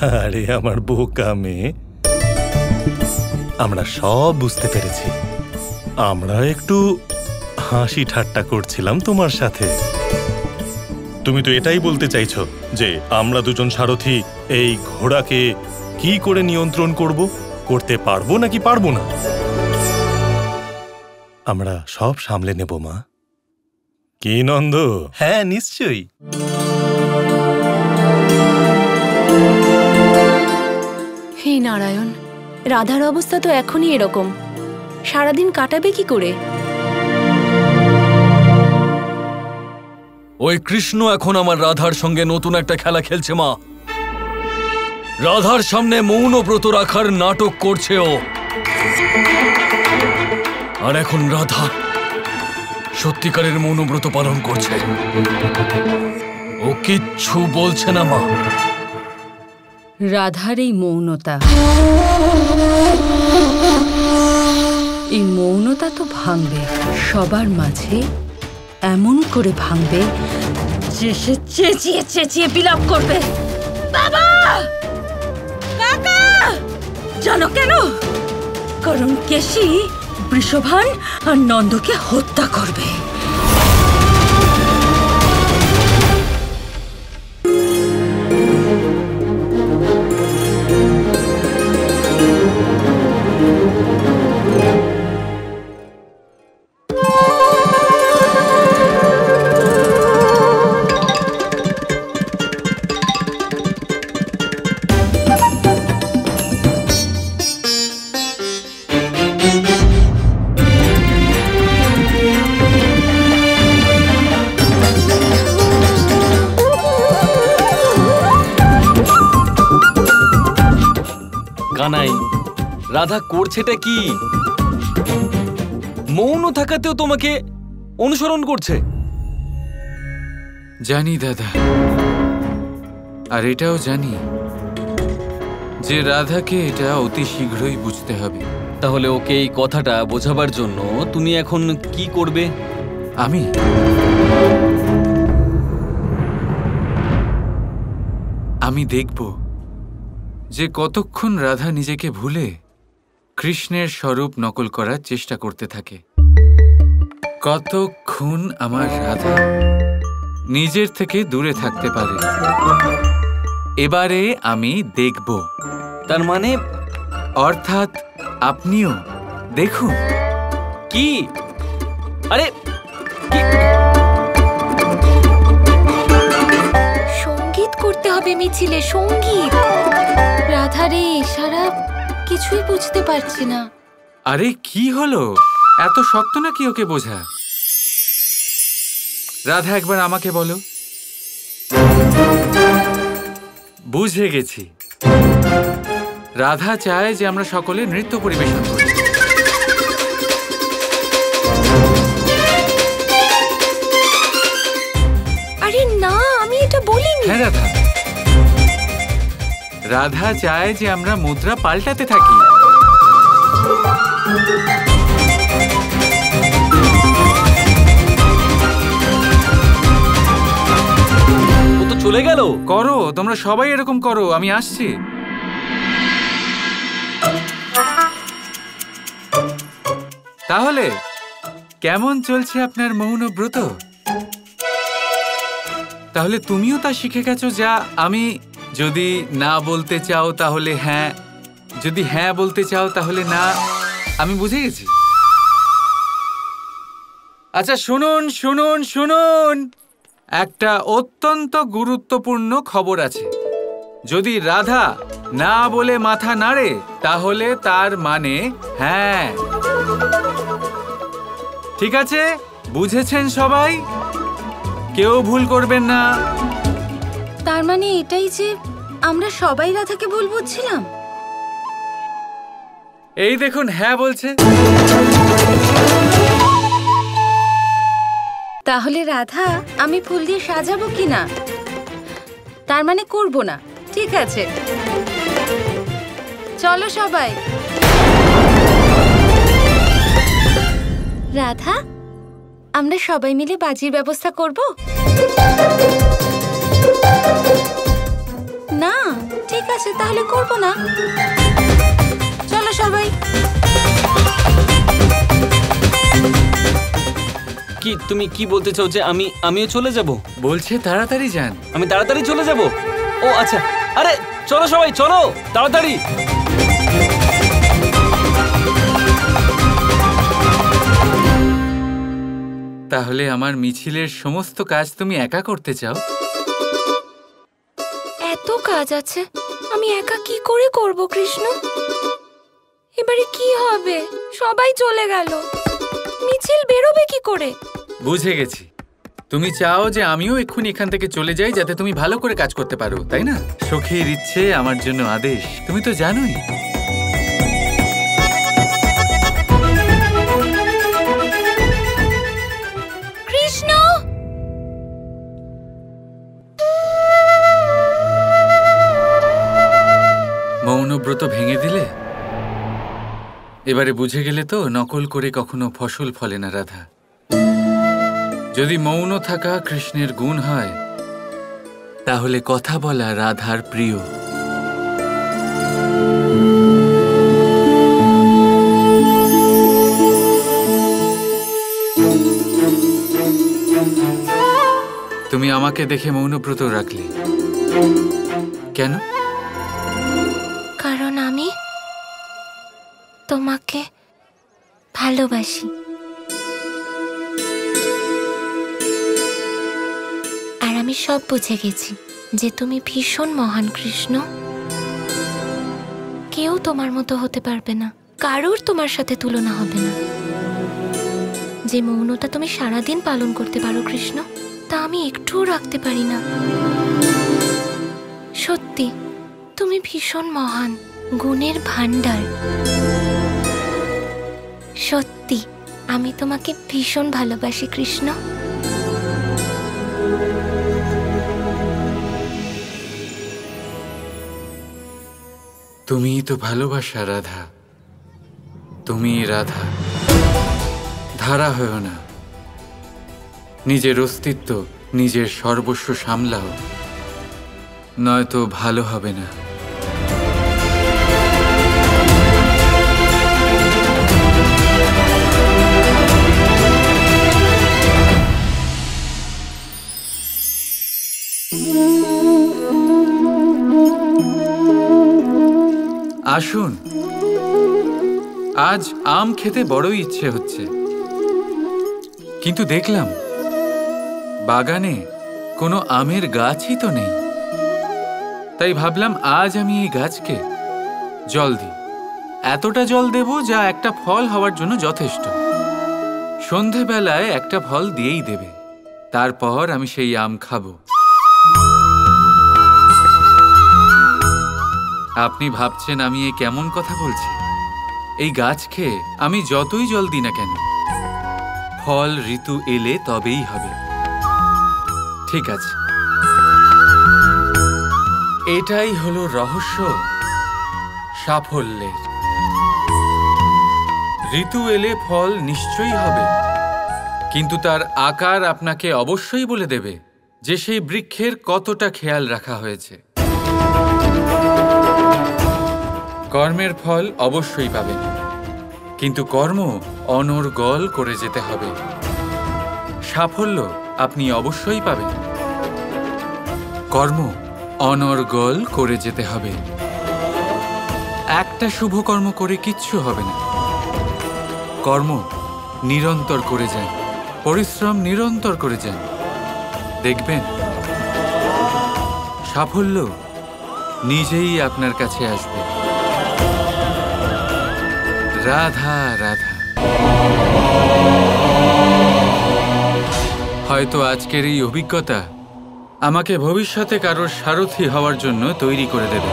আরে আমার বোকা মেয়ে, আমরা সব বুঝতে পেরেছি। আমরা একটু হাসি ঠাট্টা করছিলাম তোমার সাথে। তুমি তো এটাই বলতে চাইছো যে আমরা দুজন সারথি এই ঘোড়াকে কি করে নিয়ন্ত্রণ করতে পারবো নাকি পারবো না? আমরা সব সামলে নেব মা। কি নন্দ? হ্যাঁ, নিশ্চয়ই। হে নারায়ণ, রাধার অবস্থা তো এখনই এরকম। সারাদিন কাটাবে কি করে? ওই কৃষ্ণ এখন আমার রাধার সঙ্গে নতুন একটা খেলা খেলছে মা। রাধার সামনে মৌন ব্রত রাখার নাটক করছে ও। আর এখন রাধা সত্যিকারের মৌনব্রত পালন করছে। ও কিচ্ছু বলছে না মা। রাধার এই মৌনতা, এই মৌনতা তো ভাঙবে সবার মাঝে, এমন করে ভাঙবে যে সে চেঁচিয়ে চেঁচিয়ে বিলাপ করবে, বাবা, কাকা। জানো কেন? কারণ কেশী বৃষভান আর নন্দকে হত্যা করবে। কানাই, রাধা করছেটা কি? মৌন থাকাতেও তোমাকে অনুসরণ করছে। জানি দাদা, আর এটাও জানি যে রাধাকে এটা অতি শীঘ্রই বুঝতে হবে। তাহলে ওকে এই কথাটা বোঝাবার জন্য তুমি এখন কি করবে? আমি দেখব যে কতক্ষণ রাধা নিজেকে ভুলে কৃষ্ণের স্বরূপ নকল করার চেষ্টা করতে থাকে। কতক্ষণ আমার রাধা নিজের থেকে দূরে থাকতে পারে, এবারে আমি দেখব। তার মানে অর্থাৎ আপনিও দেখুন। কি? আরে সঙ্গীত করতে হবে মিছিলে, সঙ্গীত। রাধারে ইশারা কিছুই বুঝতে পারছি না। আরে কি হলো? এত শক্ত নাকি ওকে বোঝা? রাধা, একবার আমাকে বলো। বুঝে গেছি। রাধা চায় যে আমরা সকলে নৃত্য পরিবেশন করি। আরে না, আমি এটা বলিনি। হ্যাঁ রাধা, রাধা চায় যে আমরা মুদ্রা পাল্টাতে থাকি। ও তো চলে গেল। করো, তোমরা সবাই এরকম করো, আমি আসছি। তাহলে কেমন চলছে আপনার মৌন ব্রত? তাহলে তুমিও তা শিখে গেছো যা আমি। যদি না বলতে চাও তাহলে হ্যাঁ, যদি হ্যাঁ বলতে চাও তাহলে না। আমি বুঝে গেছি। আচ্ছা শুনুন শুনুন শুনুন, একটা অত্যন্ত গুরুত্বপূর্ণ খবর আছে। যদি রাধা না বলে মাথা নাড়ে তাহলে তার মানে হ্যাঁ। ঠিক আছে, বুঝেছেন সবাই? কেউ ভুল করবেন না। তার মানে এটাই যে আমরা সবাই রাধাকে ভুল বুঝছিলাম। এই দেখুন, হ্যাঁ বলছে। তাহলে রাধা আমি ফুল দিয়ে সাজাবো কিনা? তার মানে করব না। ঠিক আছে, চলো সবাই। রাধা, আমরা সবাই মিলে বাজির ব্যবস্থা করব। না, ঠিক আছে, তাহলে করব না। চলো সবাই। কি তুমি কি বলতে চাও যে আমিও চলে যাব? বলছে তাড়াতাড়ি যান। আমি তাড়াতাড়ি চলে যাব? ও আচ্ছা, আরে চলো সবাই, চলো তাড়াতাড়ি। তাহলে আমার মিছিলের সমস্ত কাজ তুমি একা করতে চাও? এত কাজ আছে, আমি একা কি করে করব কৃষ্ণ? এবারে কি হবে? সবাই চলে গেল, মিছিল বেরোবে কি করে? বুঝে গেছি, তুমি চাও যে আমিও এক্ষুনি এখান থেকে চলে যাই যাতে তুমি ভালো করে কাজ করতে পারো, তাই না? সখীর ইচ্ছে আমার জন্য আদেশ, তুমি তো জানোই। কৃষ্ণ, মৌনব্রত ভেঙে দিলে? এবারে বুঝে গেলে তো নকল করে কখনো ফসল ফলে না রাধা। যদি মৌন থাকা কৃষ্ণের গুণ হয়, তাহলে কথা বলা রাধার প্রিয়। তুমি আমাকে দেখে মৌনব্রত রাখলে কেন? কারণ আমি তোমাকে ভালোবাসি। আর আমি সব বুঝে গেছি যে তুমি ভীষণ মহান কৃষ্ণ। কেউ তোমার মতো হতে পারবে না, কারোর তোমার সাথে তুলনা হবে না। যে মৌনতা তুমি সারাদিন পালন করতে পারো কৃষ্ণ, তা আমি একটুও রাখতে পারি না। সত্যি তুমি ভীষণ মহান, গুণের ভান্ডার। সত্যি আমি তোমাকে ভীষণ ভালোবাসি কৃষ্ণ। তুমিই তো ভালোবাসা রাধা, তুমি রাধা। ধারা হয়েও না, নিজের অস্তিত্ব, নিজের সর্বস্ব সামলাও, নয়তো ভালো হবে না। আসুন, আজ আম খেতে বড়ই ইচ্ছে হচ্ছে, কিন্তু দেখলাম বাগানে কোনো আমের গাছই তো নেই। তাই ভাবলাম আজ আমি এই গাছকে জল দিই। এতটা জল দেব যা একটা ফল হওয়ার জন্য যথেষ্ট। সন্ধেবেলায় একটা ফল দিয়েই দেবে, তারপর আমি সেই আম খাবো। আপনি ভাবছেন আমি এই কেমন কথা বলছি? এই গাছকে আমি যতই জল দিই না কেন, ফল ঋতু এলে তবেই হবে। ঠিক আছে, এটাই হলো রহস্য সাফল্যের। ঋতু এলে ফল নিশ্চয়ই হবে, কিন্তু তার আকার আপনাকে অবশ্যই বলে দেবে যে সেই বৃক্ষের কতটা খেয়াল রাখা হয়েছে। কর্মের ফল অবশ্যই পাবেন, কিন্তু কর্ম অনর্গল করে যেতে হবে। সাফল্য আপনি অবশ্যই পাবেন, কর্ম অনর্গল করে যেতে হবে। একটা শুভ কর্ম করে কিচ্ছু হবে না। কর্ম নিরন্তর করে যান, পরিশ্রম নিরন্তর করে যান, দেখবেন সাফল্য নিজেই আপনার কাছে আসবে। রাধা রাধা। হয়তো আজকের এই অভিজ্ঞতা আমাকে ভবিষ্যতে কারোর সারথি হওয়ার জন্য তৈরি করে দেবে।